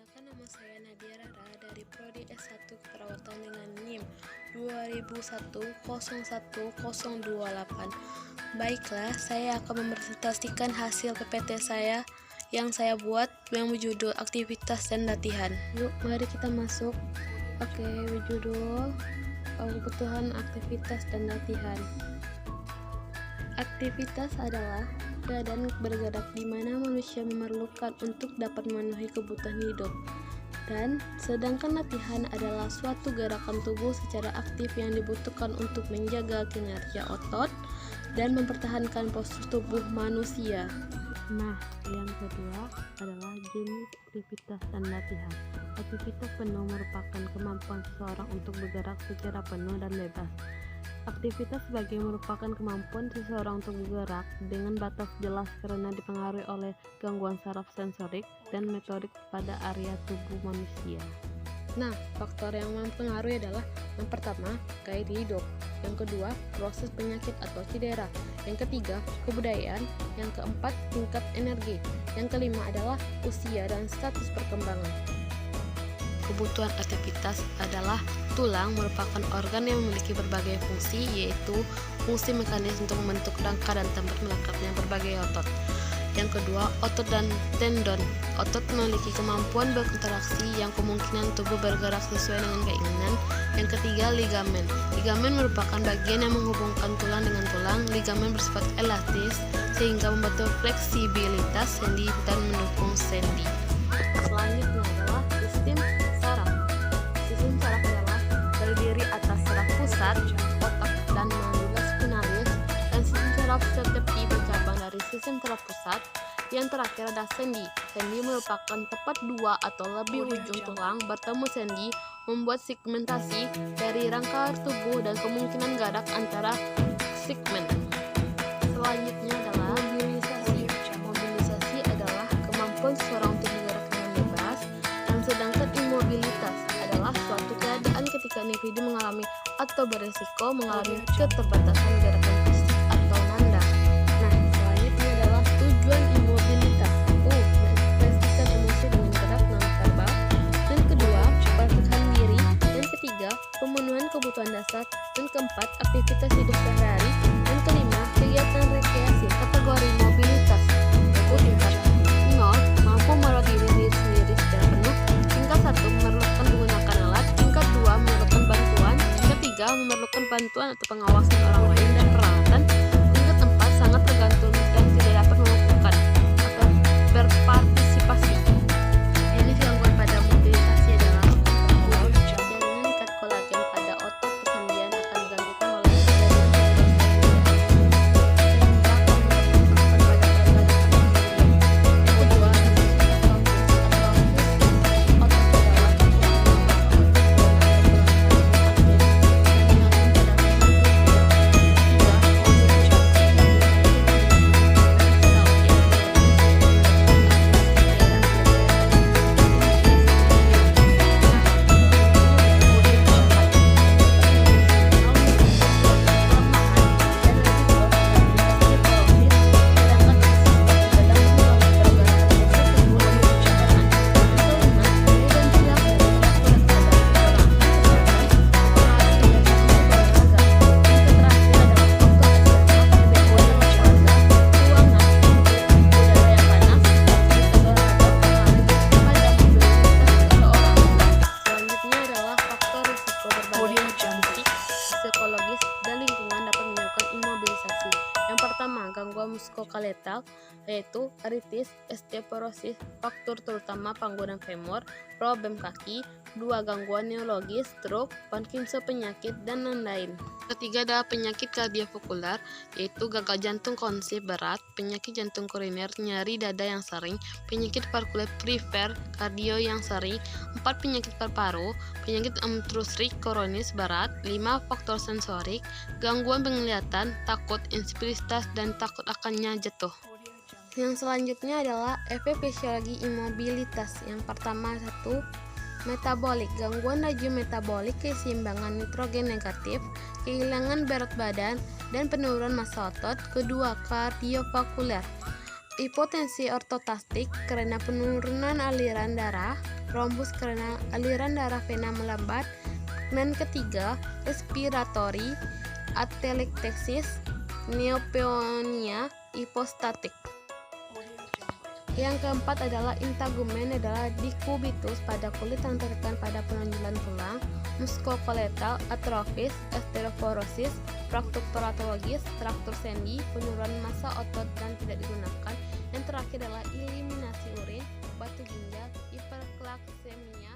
Perkenalkan, nama saya Nadia Rara dari Prodi S1 Keperawatan dengan NIM 2001-01-028. Baiklah, saya akan mempresentasikan hasil PPT saya yang saya buat yang berjudul aktivitas dan latihan. Yuk, mari kita masuk. Oke, berjudul kebutuhan aktivitas dan latihan. Aktivitas adalah keadaan bergerak di mana manusia memerlukan untuk dapat memenuhi kebutuhan hidup. Dan sedangkan latihan adalah suatu gerakan tubuh secara aktif yang dibutuhkan untuk menjaga kinerja otot dan mempertahankan postur tubuh manusia. Nah, yang kedua adalah jenis aktivitas dan latihan. Aktivitas penuh merupakan kemampuan seseorang untuk bergerak secara penuh dan bebas. Aktivitas sebagai merupakan kemampuan seseorang untuk bergerak dengan batas jelas karena dipengaruhi oleh gangguan saraf sensorik dan motorik pada area tubuh manusia. Nah, faktor yang mempengaruhi adalah yang pertama, gaya hidup, yang kedua, proses penyakit atau cedera, yang ketiga, kebudayaan, yang keempat, tingkat energi, yang kelima adalah usia dan status perkembangan. Kebutuhan aktivitas adalah tulang merupakan organ yang memiliki berbagai fungsi, yaitu fungsi mekanis untuk membentuk rangka dan tempat melengkapnya berbagai otot. Yang kedua, otot dan tendon. Otot memiliki kemampuan berinteraksi yang kemungkinan tubuh bergerak sesuai dengan keinginan. Yang ketiga, ligamen. Ligamen merupakan bagian yang menghubungkan tulang dengan tulang. Ligamen bersifat elastis sehingga membantu fleksibilitas sendi dan mendukung sendi. Selanjutnya adalah sistem saraf. Sistem saraf adalah terdiri atas saraf pusat, otak, dan mandibula spinalis, dan sistem saraf seperti bercabang dari sistem saraf pusat. Yang terakhir ada sendi. Sendi merupakan tepat dua atau lebih ujung tulang bertemu sendi, membuat segmentasi dari rangka tubuh dan kemungkinan gerak antara segmen. Selanjutnya adalah mobilisasi. Mobilisasi adalah kemampuan seseorang untuk bergerak dengan bebas, dan sedangkan imobilitas adalah suatu keadaan ketika individu mengalami atau beresiko mengalami keterbatasan gerakan fisik atau nanda. Nah, selanjutnya adalah tujuan imobilitas. Mengekspresikan emosi dengan gerak non-verbal. Dan kedua, pertahanan diri. Dan ketiga, pemenuhan kebutuhan dasar. Dan keempat, aktivitas hidup sehari-hari. Dan kelima, kegiatan rekreasi. Kategori mobilitas yaitu tingkat 0, mampu merawat diri sendiri secara penuh. Tingkat 1, memerlukan menggunakan alat. Tingkat 2, memerlukan bantuan. Tingkat 3, memerlukan bantuan atau pengawasan orang lain dan peralatan. Tingkat 4, sangat tergantung dan tidak dapat melakukan atau berpartisipasi. Jenis gangguan pada mobilisasi adalah jaringan ikat kolagen pada otot persendian akan digantikan oleh psikologis dan lingkungan dapat menyebabkan imobilisasi. Yang pertama, gangguan muskuloskeletal yaitu artritis, osteoporosis, faktor terutama panggungan femur, problem kaki. Dua, gangguan neurologis, stroke, Parkinson penyakit, dan lain-lain. Ketiga adalah penyakit kardiovaskular yaitu gagal jantung konsep berat, penyakit jantung koroner, nyeri dada yang sering, penyakit valvular perifer, kardio yang sering. 4, penyakit paru-paru, penyakit obstruksi kronis berat. 5, faktor sensorik, gangguan penglihatan, takut instabilitas dan takut akannya jatuh. Yang selanjutnya adalah efek fisiologi imobilitas. Yang pertama, 1, metabolik, gangguan laju metabolik, keseimbangan nitrogen negatif, kehilangan berat badan, dan penurunan massa otot. Kedua, kardiovaskular, hipotensi ortostatik karena penurunan aliran darah, trombus karena aliran darah vena melambat. Dan ketiga, respiratory atelektasis, pneumonia hipostatik. Yang keempat adalah integumen adalah dekubitus pada kulit yang tertekan pada penonjolan tulang, muskokolateral atrofis, osteoporosis, fraktur patologis, fraktur sendi, penurunan massa otot dan tidak digunakan. Yang terakhir adalah eliminasi urin, batu ginjal, hiperkalsemia,